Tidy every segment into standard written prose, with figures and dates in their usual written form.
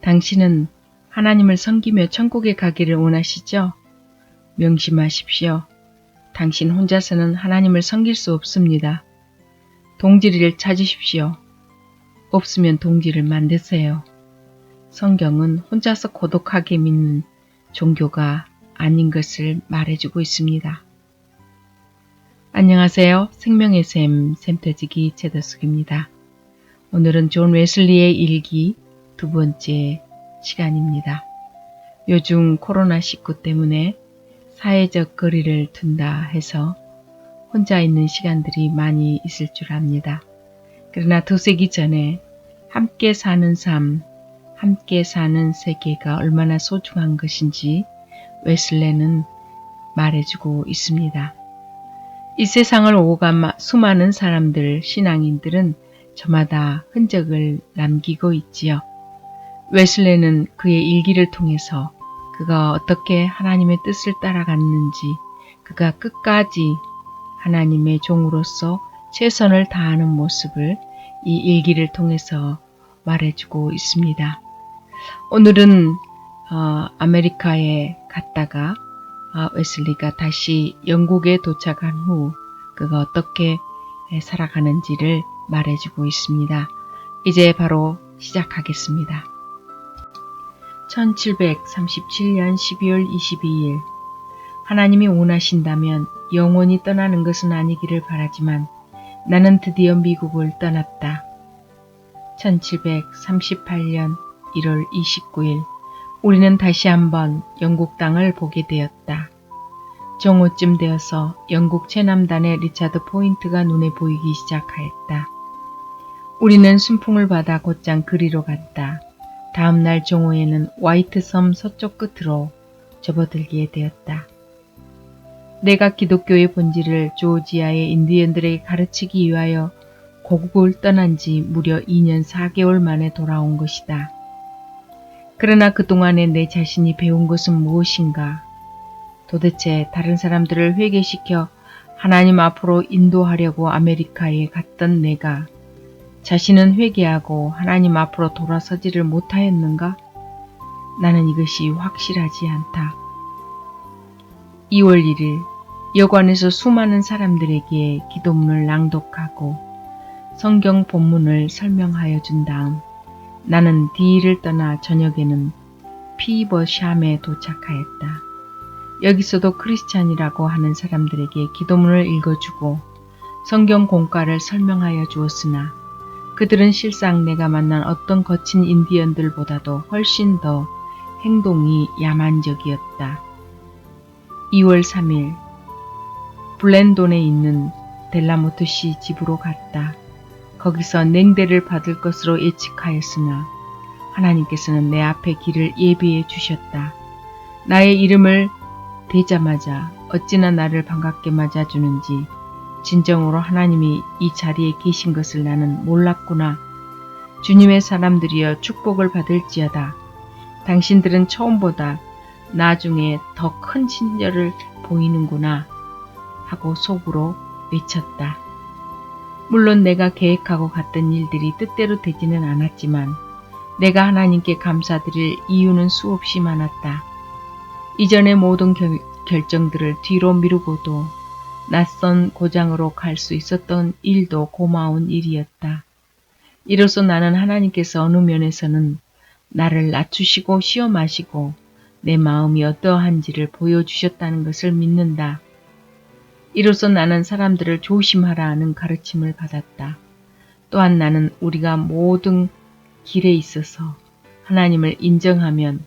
당신은 하나님을 섬기며 천국에 가기를 원하시죠? 명심하십시오. 당신 혼자서는 하나님을 섬길 수 없습니다. 동지를 찾으십시오. 없으면 동지를 만드세요. 성경은 혼자서 고독하게 믿는 종교가 아닌 것을 말해주고 있습니다. 안녕하세요. 생명의 샘터지기 최더숙입니다. 오늘은 존 웨슬리의 일기 두 번째 시간입니다. 요즘 코로나19 때문에 사회적 거리를 둔다 해서 혼자 있는 시간들이 많이 있을 줄 압니다. 그러나 두세기 전에 함께 사는 삶, 함께 사는 세계가 얼마나 소중한 것인지 웨슬레는 말해주고 있습니다. 이 세상을 오간 수많은 사람들, 신앙인들은 저마다 흔적을 남기고 있지요. 웨슬레는 그의 일기를 통해서 그가 어떻게 하나님의 뜻을 따라갔는지, 그가 끝까지 하나님의 종으로서 최선을 다하는 모습을 이 일기를 통해서 말해주고 있습니다. 오늘은 아메리카에 갔다가 웨슬리가 다시 영국에 도착한 후 그가 어떻게 살아가는지를 말해주고 있습니다. 이제 바로 시작하겠습니다. 1737년 12월 22일 하나님이 원하신다면 영원히 떠나는 것은 아니기를 바라지만 나는 드디어 미국을 떠났다. 1738년 1월 29일 우리는 다시 한번 영국 땅을 보게 되었다. 정오쯤 되어서 영국 최남단의 리차드 포인트가 눈에 보이기 시작하였다. 우리는 순풍을 받아 곧장 그리로 갔다. 다음 날 정오에는 화이트섬 서쪽 끝으로 접어들게 되었다. 내가 기독교의 본질을 조지아의 인디언들에게 가르치기 위하여 고국을 떠난 지 무려 2년 4개월 만에 돌아온 것이다. 그러나 그동안에 내 자신이 배운 것은 무엇인가? 도대체 다른 사람들을 회개시켜 하나님 앞으로 인도하려고 아메리카에 갔던 내가 자신은 회개하고 하나님 앞으로 돌아서지를 못하였는가? 나는 이것이 확실하지 않다. 2월 1일 여관에서 수많은 사람들에게 기도문을 낭독하고 성경 본문을 설명하여 준 다음 나는 디를 떠나 저녁에는 피버샴에 도착하였다. 여기서도 크리스찬이라고 하는 사람들에게 기도문을 읽어주고 성경 공과를 설명하여 주었으나 그들은 실상 내가 만난 어떤 거친 인디언들보다도 훨씬 더 행동이 야만적이었다. 2월 3일 블렌돈에 있는 델라모트 씨 집으로 갔다. 거기서 냉대를 받을 것으로 예측하였으나 하나님께서는 내 앞에 길을 예비해 주셨다. 나의 이름을 대자마자 어찌나 나를 반갑게 맞아주는지 진정으로 하나님이 이 자리에 계신 것을 나는 몰랐구나. 주님의 사람들이여 축복을 받을지어다. 당신들은 처음보다 나중에 더 큰 친절을 보이는구나 하고 속으로 외쳤다. 물론 내가 계획하고 갔던 일들이 뜻대로 되지는 않았지만 내가 하나님께 감사드릴 이유는 수없이 많았다. 이전의 모든 결정들을 뒤로 미루고도 낯선 고장으로 갈 수 있었던 일도 고마운 일이었다. 이로써 나는 하나님께서 어느 면에서는 나를 낮추시고 시험하시고 내 마음이 어떠한지를 보여주셨다는 것을 믿는다. 이로써 나는 사람들을 조심하라 하는 가르침을 받았다. 또한 나는 우리가 모든 길에 있어서 하나님을 인정하면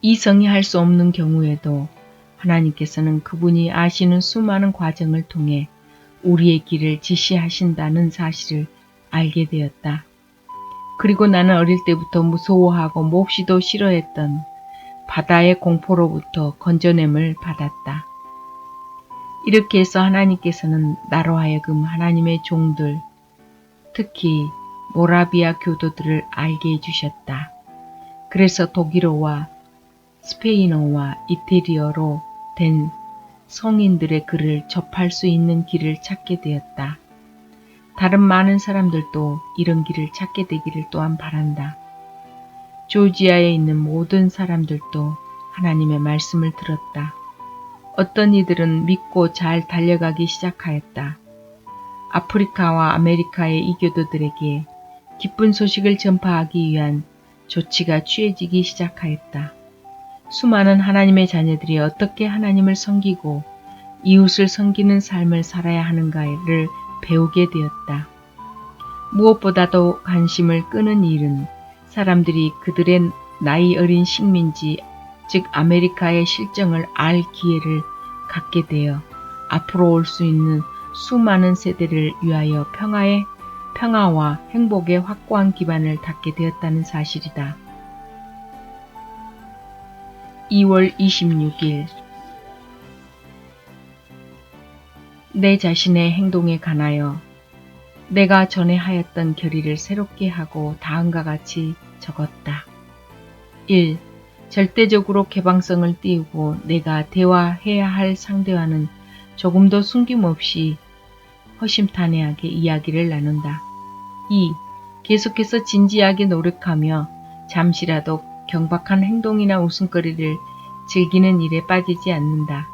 이성이 할 수 없는 경우에도 하나님께서는 그분이 아시는 수많은 과정을 통해 우리의 길을 지시하신다는 사실을 알게 되었다. 그리고 나는 어릴 때부터 무서워하고 몹시도 싫어했던 바다의 공포로부터 건져냄을 받았다. 이렇게 해서 하나님께서는 나로 하여금 하나님의 종들, 특히 모라비아 교도들을 알게 해주셨다. 그래서 독일어와 스페인어와 이태리어로 된 성인들의 글을 접할 수 있는 길을 찾게 되었다. 다른 많은 사람들도 이런 길을 찾게 되기를 또한 바란다. 조지아에 있는 모든 사람들도 하나님의 말씀을 들었다. 어떤 이들은 믿고 잘 달려가기 시작하였다. 아프리카와 아메리카의 이교도들에게 기쁜 소식을 전파하기 위한 조치가 취해지기 시작하였다. 수많은 하나님의 자녀들이 어떻게 하나님을 섬기고 이웃을 섬기는 삶을 살아야 하는가를 배우게 되었다. 무엇보다도 관심을 끄는 일은 사람들이 그들의 나이 어린 식민지, 즉 아메리카의 실정을 알 기회를 갖게 되어 앞으로 올 수 있는 수많은 세대를 위하여 평화와 행복의 확고한 기반을 닦게 되었다는 사실이다. 2월 26일 내 자신의 행동에 관하여 내가 전에 하였던 결의를 새롭게 하고 다음과 같이 적었다. 1. 절대적으로 개방성을 띄우고 내가 대화해야 할 상대와는 조금도 숨김없이 허심탄회하게 이야기를 나눈다. 2. 계속해서 진지하게 노력하며 잠시라도 경박한 행동이나 웃음거리를 즐기는 일에 빠지지 않는다.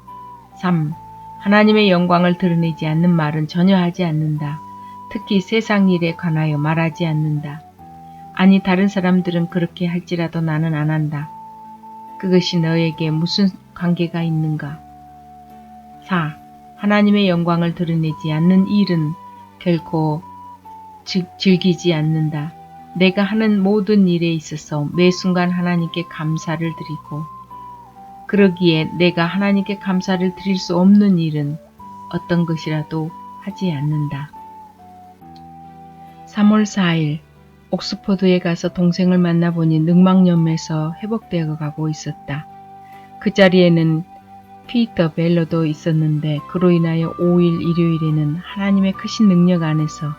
3. 하나님의 영광을 드러내지 않는 말은 전혀 하지 않는다. 특히 세상 일에 관하여 말하지 않는다. 아니 다른 사람들은 그렇게 할지라도 나는 안 한다. 그것이 너에게 무슨 관계가 있는가? 4. 하나님의 영광을 드러내지 않는 일은 결코 즐기지 않는다. 내가 하는 모든 일에 있어서 매 순간 하나님께 감사를 드리고 그러기에 내가 하나님께 감사를 드릴 수 없는 일은 어떤 것이라도 하지 않는다. 3월 4일 옥스퍼드에 가서 동생을 만나보니 늑막염에서 회복되어 가고 있었다. 그 자리에는 피터 벨러도 있었는데 그로 인하여 5일 일요일에는 하나님의 크신 능력 안에서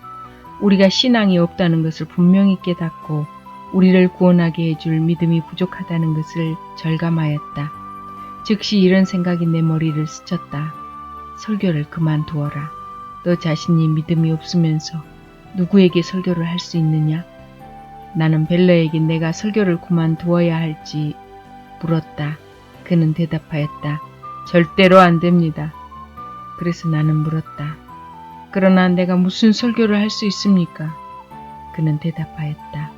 우리가 신앙이 없다는 것을 분명히 깨닫고 우리를 구원하게 해줄 믿음이 부족하다는 것을 절감하였다. 즉시 이런 생각이 내 머리를 스쳤다. 설교를 그만두어라. 너 자신이 믿음이 없으면서 누구에게 설교를 할 수 있느냐? 나는 벨러에게 내가 설교를 그만두어야 할지 물었다. 그는 대답하였다. 절대로 안 됩니다. 그래서 나는 물었다. 그러나 내가 무슨 설교를 할 수 있습니까? 그는 대답하였다.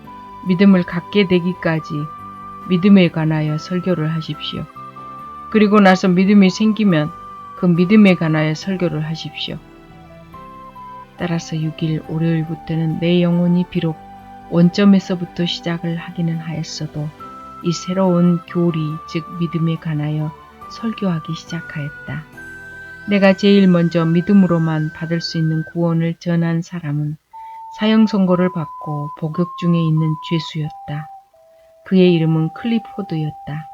믿음을 갖게 되기까지 믿음에 관하여 설교를 하십시오. 그리고 나서 믿음이 생기면 그 믿음에 관하여 설교를 하십시오. 따라서 6일 월요일부터는 내 영혼이 비록 원점에서부터 시작을 하기는 하였어도 이 새로운 교리 즉 믿음에 관하여 설교하기 시작하였다. 내가 제일 먼저 믿음으로만 받을 수 있는 구원을 전한 사람은 사형 선고를 받고 복역 중에 있는 죄수였다. 그의 이름은 클리포드였다.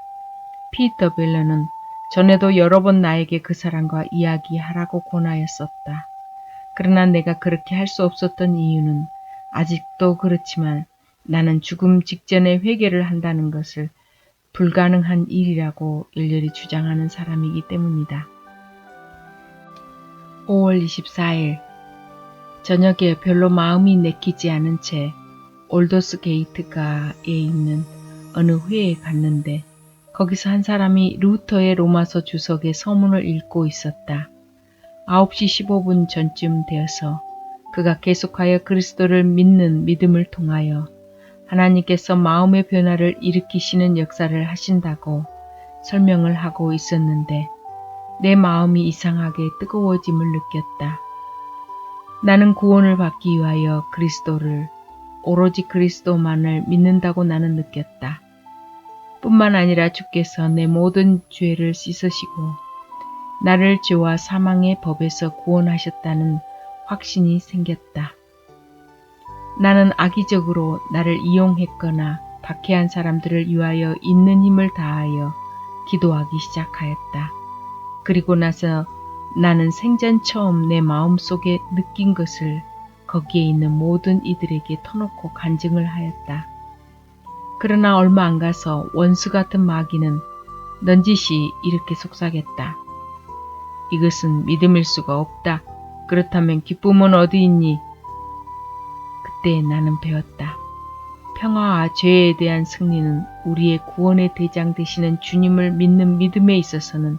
피터 벨러는 전에도 여러 번 나에게 그 사람과 이야기하라고 권하였었다. 그러나 내가 그렇게 할 수 없었던 이유는 아직도 그렇지만 나는 죽음 직전에 회개를 한다는 것을 불가능한 일이라고 일렬히 주장하는 사람이기 때문이다. 5월 24일 저녁에 별로 마음이 내키지 않은 채 올더스 게이트가에 있는 어느 회에 갔는데 거기서 한 사람이 루터의 로마서 주석의 서문을 읽고 있었다. 9시 15분 전쯤 되어서 그가 계속하여 그리스도를 믿는 믿음을 통하여 하나님께서 마음의 변화를 일으키시는 역사를 하신다고 설명을 하고 있었는데 내 마음이 이상하게 뜨거워짐을 느꼈다. 나는 구원을 받기 위하여 그리스도를 오로지 그리스도만을 믿는다고 나는 느꼈다. 뿐만 아니라 주께서 내 모든 죄를 씻으시고 나를 죄와 사망의 법에서 구원하셨다는 확신이 생겼다. 나는 악의적으로 나를 이용했거나 박해한 사람들을 위하여 있는 힘을 다하여 기도하기 시작하였다. 그리고 나서 나는 생전 처음 내 마음속에 느낀 것을 거기에 있는 모든 이들에게 터놓고 간증을 하였다. 그러나 얼마 안 가서 원수 같은 마귀는 넌지시 이렇게 속삭였다. 이것은 믿음일 수가 없다. 그렇다면 기쁨은 어디 있니? 그때 나는 배웠다. 평화와 죄에 대한 승리는 우리의 구원의 대장 되시는 주님을 믿는 믿음에 있어서는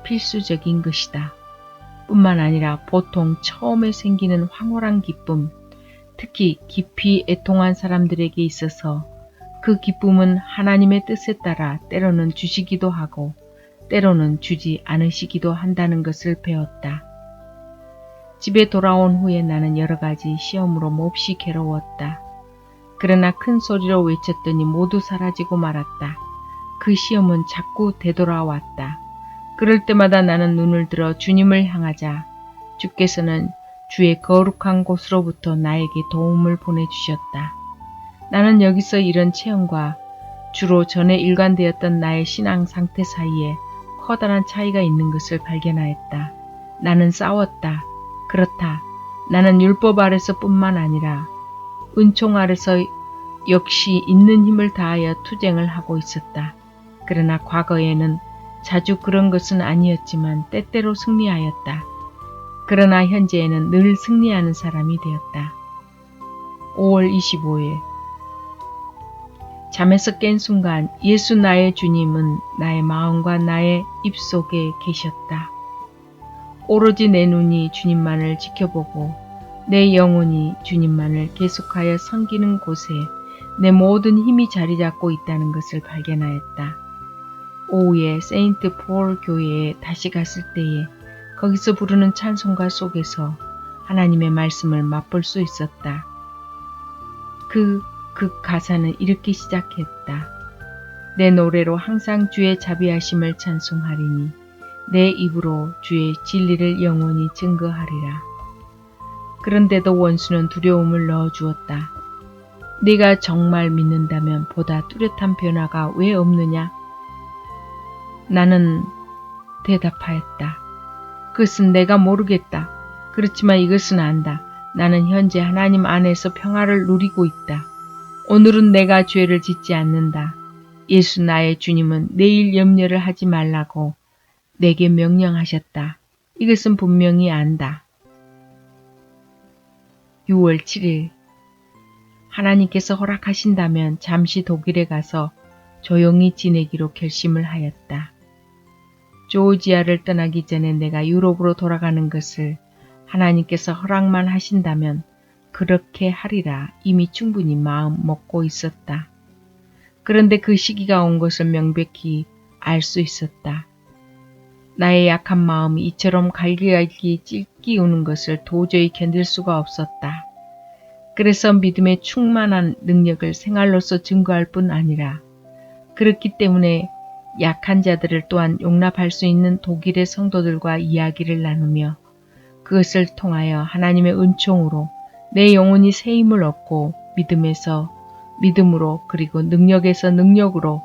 필수적인 것이다. 뿐만 아니라 보통 처음에 생기는 황홀한 기쁨, 특히 깊이 애통한 사람들에게 있어서 그 기쁨은 하나님의 뜻에 따라 때로는 주시기도 하고 때로는 주지 않으시기도 한다는 것을 배웠다. 집에 돌아온 후에 나는 여러 가지 시험으로 몹시 괴로웠다. 그러나 큰 소리로 외쳤더니 모두 사라지고 말았다. 그 시험은 자꾸 되돌아왔다. 그럴 때마다 나는 눈을 들어 주님을 향하자 주께서는 주의 거룩한 곳으로부터 나에게 도움을 보내주셨다. 나는 여기서 이런 체험과 주로 전에 일관되었던 나의 신앙 상태 사이에 커다란 차이가 있는 것을 발견하였다. 나는 싸웠다. 그렇다. 나는 율법 아래서 뿐만 아니라 은총 아래서 역시 있는 힘을 다하여 투쟁을 하고 있었다. 그러나 과거에는 자주 그런 것은 아니었지만 때때로 승리하였다. 그러나 현재에는 늘 승리하는 사람이 되었다. 5월 25일 잠에서 깬 순간 예수 나의 주님은 나의 마음과 나의 입속에 계셨다. 오로지 내 눈이 주님만을 지켜보고 내 영혼이 주님만을 계속하여 섬기는 곳에 내 모든 힘이 자리 잡고 있다는 것을 발견하였다. 오후에 세인트 폴 교회에 다시 갔을 때에 거기서 부르는 찬송가 속에서 하나님의 말씀을 맛볼 수 있었다. 그 가사는 이렇게 시작했다. 내 노래로 항상 주의 자비하심을 찬송하리니 내 입으로 주의 진리를 영원히 증거하리라. 그런데도 원수는 두려움을 넣어주었다. 네가 정말 믿는다면 보다 뚜렷한 변화가 왜 없느냐? 나는 대답하였다. 그것은 내가 모르겠다. 그렇지만 이것은 안다. 나는 현재 하나님 안에서 평화를 누리고 있다. 오늘은 내가 죄를 짓지 않는다. 예수 나의 주님은 내일 염려를 하지 말라고 내게 명령하셨다. 이것은 분명히 안다. 6월 7일 하나님께서 허락하신다면 잠시 독일에 가서 조용히 지내기로 결심을 하였다. 조지아를 떠나기 전에 내가 유럽으로 돌아가는 것을 하나님께서 허락만 하신다면 그렇게 하리라 이미 충분히 마음 먹고 있었다. 그런데 그 시기가 온 것을 명백히 알 수 있었다. 나의 약한 마음이 이처럼 갈기갈기 찢기우는 것을 도저히 견딜 수가 없었다. 그래서 믿음의 충만한 능력을 생활로서 증거할 뿐 아니라 그렇기 때문에 약한 자들을 또한 용납할 수 있는 독일의 성도들과 이야기를 나누며 그것을 통하여 하나님의 은총으로 내 영혼이 새 힘을 얻고 믿음에서 믿음으로 그리고 능력에서 능력으로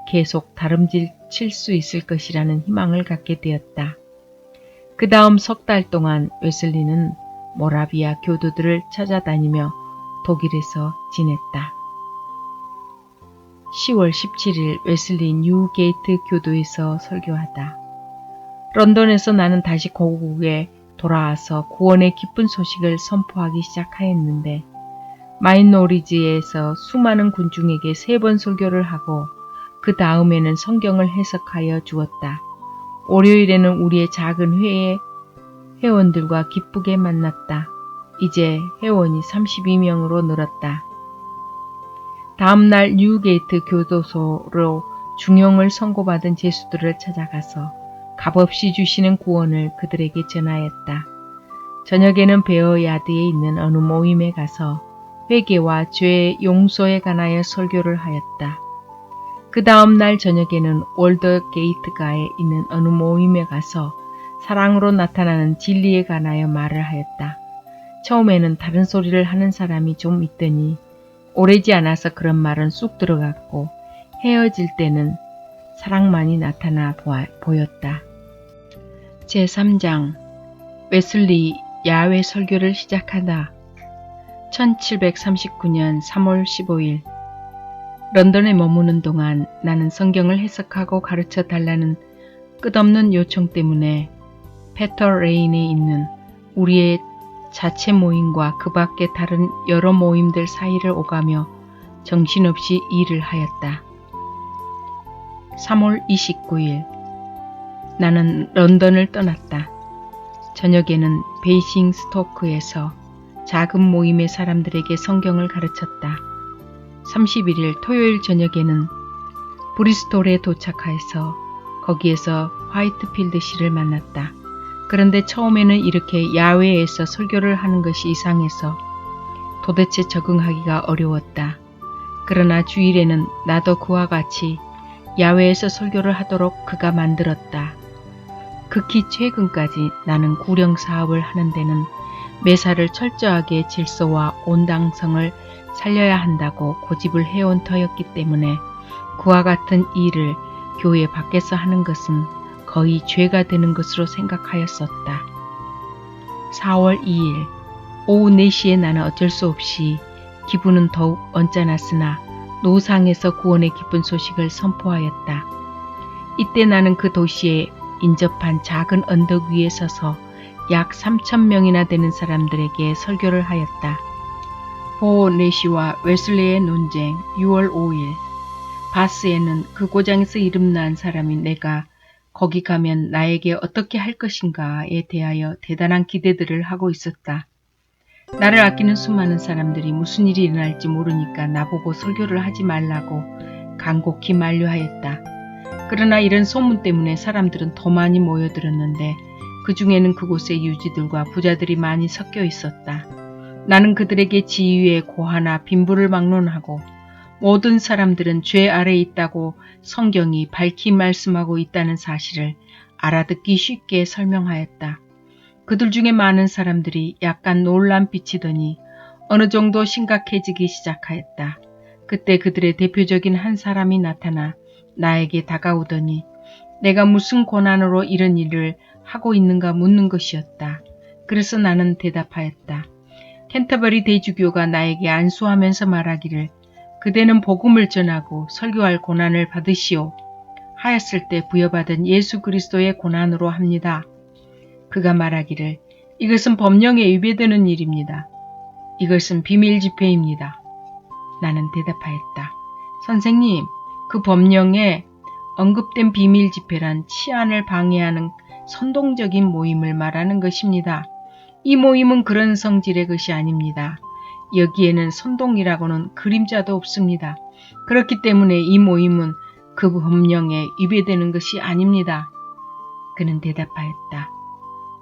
계속 다름질 수 있을 것이라는 희망을 갖게 되었다. 그 다음 석 달 동안 웨슬리는 모라비아 교도들을 찾아다니며 독일에서 지냈다. 10월 17일 웨슬리 뉴게이트 교도에서 설교하다. 런던에서 나는 다시 고국에 돌아와서 구원의 기쁜 소식을 선포하기 시작하였는데 마이노리지에서 수많은 군중에게 3번 설교를 하고 그 다음에는 성경을 해석하여 주었다. 월요일에는 우리의 작은 회의 회원들과 기쁘게 만났다. 이제 회원이 32명으로 늘었다. 다음날 뉴게이트 교도소로 중형을 선고받은 죄수들을 찾아가서 값없이 주시는 구원을 그들에게 전하였다. 저녁에는 베어야드에 있는 어느 모임에 가서 회개와 죄 용서에 관하여 설교를 하였다. 그 다음 날 저녁에는 월더게이트가에 있는 어느 모임에 가서 사랑으로 나타나는 진리에 관하여 말을 하였다. 처음에는 다른 소리를 하는 사람이 좀 있더니 오래지 않아서 그런 말은 쑥 들어갔고 헤어질 때는 사랑만이 나타나 보였다. 제3장 웨슬리 야외 설교를 시작하다. 1739년 3월 15일 런던에 머무는 동안 나는 성경을 해석하고 가르쳐 달라는 끝없는 요청 때문에 페터레인에 있는 우리의 자체 모임과 그 밖의 다른 여러 모임들 사이를 오가며 정신없이 일을 하였다. 3월 29일 나는 런던을 떠났다. 저녁에는 베이싱 스토크에서 작은 모임의 사람들에게 성경을 가르쳤다. 31일 토요일 저녁에는 브리스톨에 도착하여서 거기에서 화이트필드 씨를 만났다. 그런데 처음에는 이렇게 야외에서 설교를 하는 것이 이상해서 도대체 적응하기가 어려웠다. 그러나 주일에는 나도 그와 같이 야외에서 설교를 하도록 그가 만들었다. 극히 최근까지 나는 구령 사업을 하는 데는 매사를 철저하게 질서와 온당성을 살려야 한다고 고집을 해온 터였기 때문에 그와 같은 일을 교회 밖에서 하는 것은 거의 죄가 되는 것으로 생각하였었다. 4월 2일 오후 4시에 나는 어쩔 수 없이 기분은 더욱 언짢았으나 노상에서 구원의 기쁜 소식을 선포하였다. 이때 나는 그 도시에 인접한 작은 언덕 위에 서서 약 3,000명이나 되는 사람들에게 설교를 하였다. 보 내시와 웨슬리의 논쟁 6월 5일 바스에는 그 고장에서 이름난 사람이 내가 거기 가면 나에게 어떻게 할 것인가에 대하여 대단한 기대들을 하고 있었다. 나를 아끼는 수많은 사람들이 무슨 일이 일어날지 모르니까 나보고 설교를 하지 말라고 간곡히 만류하였다. 그러나 이런 소문 때문에 사람들은 더 많이 모여들었는데 그 중에는 그곳에 유지들과 부자들이 많이 섞여 있었다. 나는 그들에게 지위의 고하나 빈부를 막론하고 모든 사람들은 죄 아래에 있다고 성경이 밝히 말씀하고 있다는 사실을 알아듣기 쉽게 설명하였다. 그들 중에 많은 사람들이 약간 놀람비치더니 어느 정도 심각해지기 시작하였다. 그때 그들의 대표적인 한 사람이 나타나 나에게 다가오더니 내가 무슨 권한으로 이런 일을 하고 있는가 묻는 것이었다. 그래서 나는 대답하였다. 캔터버리 대주교가 나에게 안수하면서 말하기를 그대는 복음을 전하고 설교할 고난을 받으시오 하였을 때 부여받은 예수 그리스도의 고난으로 합니다. 그가 말하기를 이것은 법령에 위배되는 일입니다. 이것은 비밀 집회입니다. 나는 대답하였다. 선생님, 그 법령에 언급된 비밀 집회란 치안을 방해하는 선동적인 모임을 말하는 것입니다. 이 모임은 그런 성질의 것이 아닙니다. 여기에는 선동이라고는 그림자도 없습니다. 그렇기 때문에 이 모임은 그 법령에 위배되는 것이 아닙니다. 그는 대답하였다.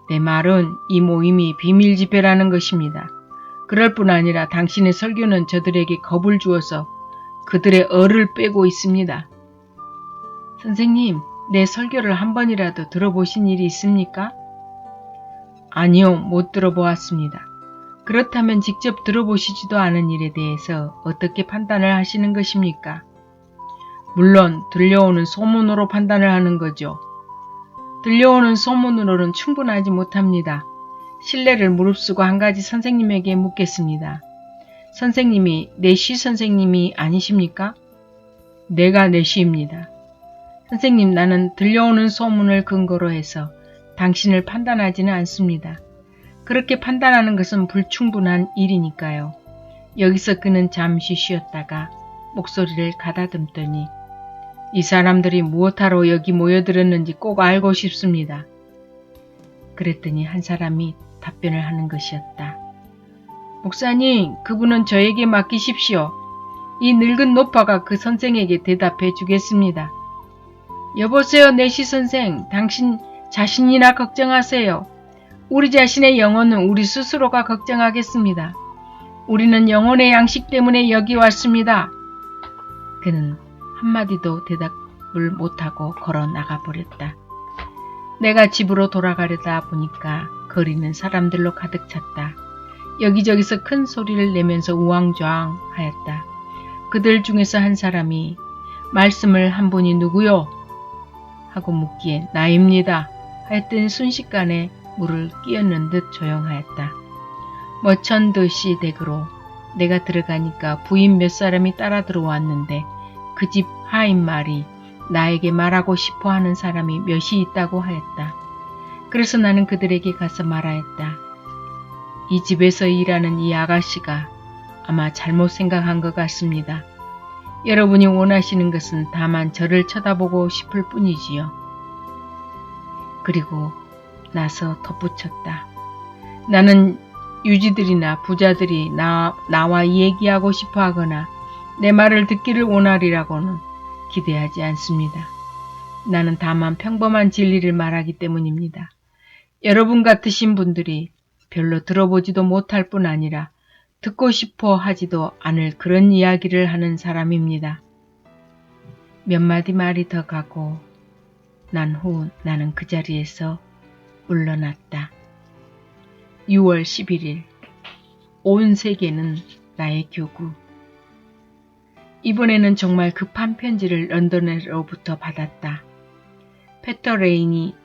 내 말은 이 모임이 비밀 집회라는 것입니다. 그럴 뿐 아니라 당신의 설교는 저들에게 겁을 주어서 그들의 얼을 빼고 있습니다. 선생님, 내 설교를 한 번이라도 들어보신 일이 있습니까? 아니요, 못 들어보았습니다. 그렇다면 직접 들어보시지도 않은 일에 대해서 어떻게 판단을 하시는 것입니까? 물론 들려오는 소문으로 판단을 하는 거죠. 들려오는 소문으로는 충분하지 못합니다. 신뢰를 무릅쓰고 한 가지 선생님에게 묻겠습니다. 선생님이 내시 선생님이 아니십니까? 내가 내시입니다. 선생님, 나는 들려오는 소문을 근거로 해서 당신을 판단하지는 않습니다. 그렇게 판단하는 것은 불충분한 일이니까요. 여기서 그는 잠시 쉬었다가 목소리를 가다듬더니 이 사람들이 무엇하러 여기 모여들었는지 꼭 알고 싶습니다. 그랬더니 한 사람이 답변을 하는 것이었다. 목사님, 그분은 저에게 맡기십시오. 이 늙은 노파가 그 선생에게 대답해 주겠습니다. 여보세요, 내시 선생. 당신 자신이나 걱정하세요. 우리 자신의 영혼은 우리 스스로가 걱정하겠습니다. 우리는 영혼의 양식 때문에 여기 왔습니다. 그는 한마디도 대답을 못하고 걸어 나가버렸다. 내가 집으로 돌아가려다 보니까 거리는 사람들로 가득 찼다. 여기저기서 큰 소리를 내면서 우왕좌왕 하였다. 그들 중에서 한 사람이 말씀을 한 분이 누구요? 하고 묻기에 나입니다. 하였더니 순식간에 물을 끼얹는 듯 조용하였다. 머천드시 댁으로 내가 들어가니까 부인 몇 사람이 따라 들어왔는데 그 집 하인말이 나에게 말하고 싶어 하는 사람이 몇이 있다고 하였다. 그래서 나는 그들에게 가서 말하였다. 이 집에서 일하는 이 아가씨가 아마 잘못 생각한 것 같습니다. 여러분이 원하시는 것은 다만 저를 쳐다보고 싶을 뿐이지요. 그리고 나서 덧붙였다. 나는 유지들이나 부자들이 나와 얘기하고 싶어 하거나 내 말을 듣기를 원하리라고는 기대하지 않습니다. 나는 다만 평범한 진리를 말하기 때문입니다. 여러분 같으신 분들이 별로 들어보지도 못할 뿐 아니라 듣고 싶어 하지도 않을 그런 이야기를 하는 사람입니다. 몇 마디 말이 더 가고 난 후 나는 그 자리에서 물러났다. 6월 11일 온 세계는 나의 교구. 이번에는 정말 급한 편지를 런던으로부터 받았다. 페터레인이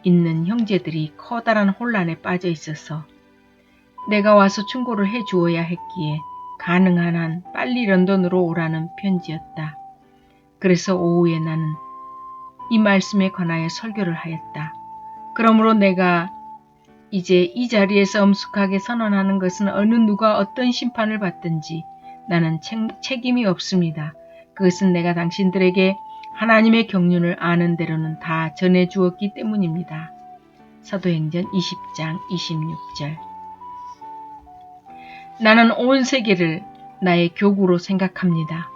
있는 형제들이 커다란 혼란에 빠져 있어서 내가 와서 충고를 해주어야 했기에 가능한 한 빨리 런던으로 오라는 편지였다. 그래서 오후에 나는 이 말씀에 관하여 설교를 하였다. 그러므로 내가 이제 이 자리에서 엄숙하게 선언하는 것은 어느 누가 어떤 심판을 받든지 나는 책임이 없습니다. 그것은 내가 당신들에게 하나님의 경륜을 아는 대로는 다 전해주었기 때문입니다. 사도행전 20장 26절. 나는 온 세계를 나의 교구로 생각합니다.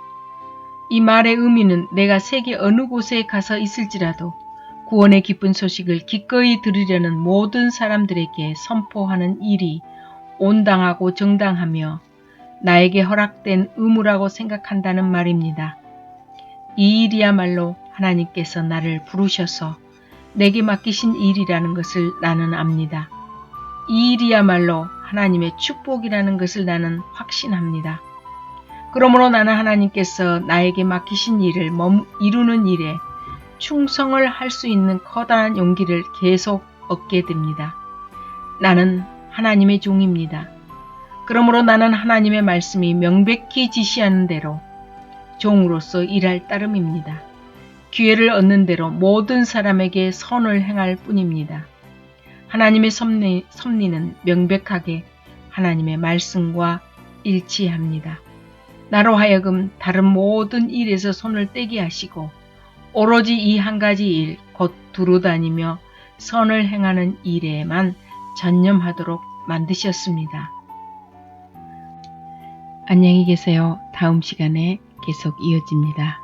이 말의 의미는 내가 세계 어느 곳에 가서 있을지라도 구원의 기쁜 소식을 기꺼이 들으려는 모든 사람들에게 선포하는 일이 온당하고 정당하며 나에게 허락된 의무라고 생각한다는 말입니다. 이 일이야말로 하나님께서 나를 부르셔서 내게 맡기신 일이라는 것을 나는 압니다. 이 일이야말로 하나님의 축복이라는 것을 나는 확신합니다. 그러므로 나는 하나님께서 나에게 맡기신 일을 이루는 일에 충성을 할 수 있는 커다란 용기를 계속 얻게 됩니다. 나는 하나님의 종입니다. 그러므로 나는 하나님의 말씀이 명백히 지시하는 대로 종으로서 일할 따름입니다. 기회를 얻는 대로 모든 사람에게 선을 행할 뿐입니다. 하나님의 섭리는 명백하게 하나님의 말씀과 일치합니다. 나로 하여금 다른 모든 일에서 손을 떼게 하시고 오로지 이 한 가지 일, 곧 두루다니며 선을 행하는 일에만 전념하도록 만드셨습니다. 안녕히 계세요. 다음 시간에 계속 이어집니다.